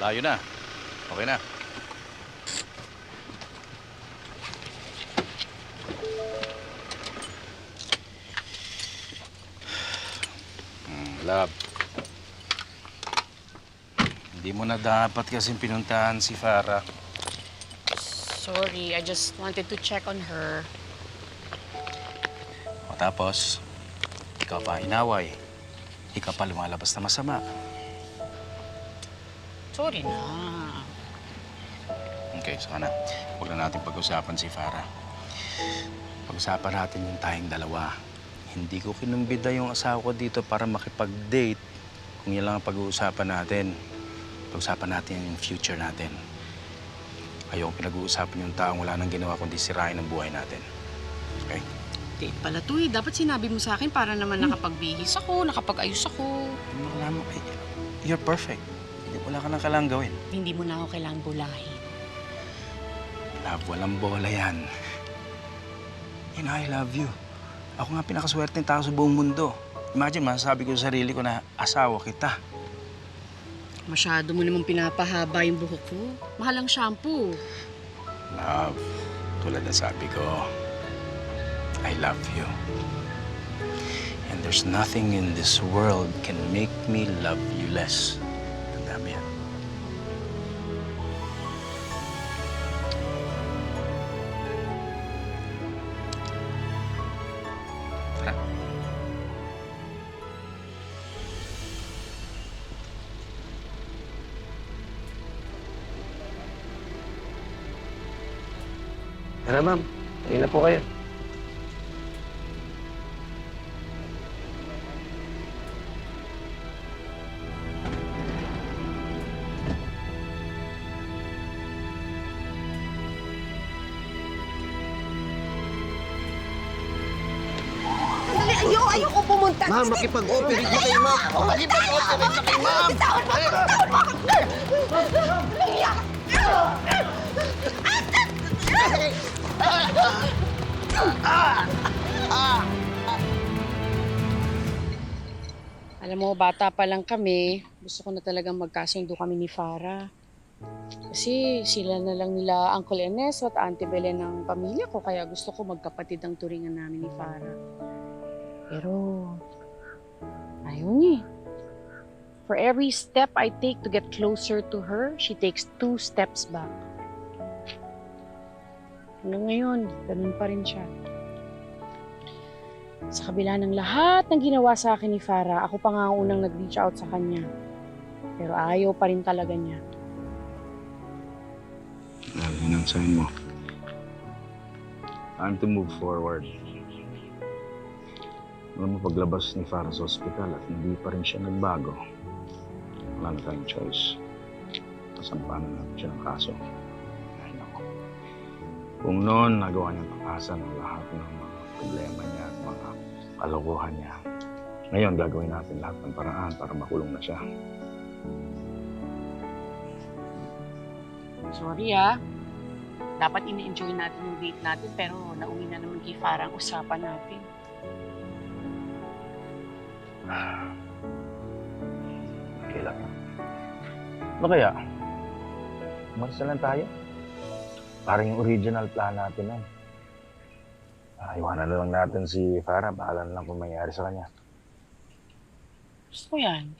Malayo na. Okay na. Love. Hindi mo na dapat kasing pinuntahan si Farah. Sorry, I just wanted to check on her. O tapos, ikaw pa inaway. Ikaw pa lumalabas na masama. Sorry na. Okay, saka na. Huwag na natin pag-usapan si Farah. Pag-usapan natin yung tayong dalawa. Hindi ko kinumbida yung asawa ko dito para makipag-date. Kung yan lang ang pag-uusapan natin. Pag-usapan natin yung future natin. Ayoko pinag-uusapan yung taong wala nang ginawa kundi sirain ang buhay natin. Okay? Date pala to eh. Dapat sinabi mo sa akin para naman nakapagbihis ako, nakapag-ayos ako. Yung mga alam mo, you're perfect. Wala ka nang kailangang gawin. Hindi mo na ako kailangang bulahin. Love, walang bola yan. You know, I love you. Ako nga pinakaswerteng tao sa buong mundo. Imagine, masasabi ko sa sarili ko na asawa kita. Masyado mo namang pinapahaba yung buhok ko. Mahal ang shampoo. Love, tulad na sabi ko, I love you. And there's nothing in this world can make me love you less. Tandaan mo yan. Tara. Tara, ma'am. Hindi na po kayo. Sandali, ayoko pumunta. Ma'am, makipag-operate na kayo, ma'am. Makipag-operate na kayo, ma'am. Bitawan mo ako! Naiyak! Alam mo, bata pa lang kami, gusto ko na talagang magkasundo kami ni Farah. Kasi sila na lang nila Uncle Ernesto at Auntie Belen ng pamilya ko, kaya gusto ko magkapatid ang turingan namin ni Farah. Pero, ayaw niya. For every step I take to get closer to her, she takes 2 steps back. Hanggang ngayon, ganun pa rin siya. Sa kabila ng lahat ng ginawa sa akin ni Farah, ako pa nga ang unang nag-reach out sa kanya. Pero ayaw pa rin talaga niya. Love, yun ang sign mo. Time to move forward. Alam mo, paglabas ni Farah sa ospital at hindi pa rin siya nagbago, wala na tayong choice. Kasampanan natin siya ng kaso. Ay, naku. Kung noon, nagawa niyang takasan ang lahat ng mga problema niya at mga kalokohan niya, ngayon gagawin natin lahat ng paraan para makulong na siya. Sorry ah. Dapat ini-enjoy natin yung date natin pero nauwi na naman kay Farah ang usapan natin. Okay lang. Ano kaya? Umalis na lang tayo? Parang yung original plan natin lang. Iwanan na lang natin si Farah. Bahala na lang kung mangyari sa kanya. Gusto ko yan.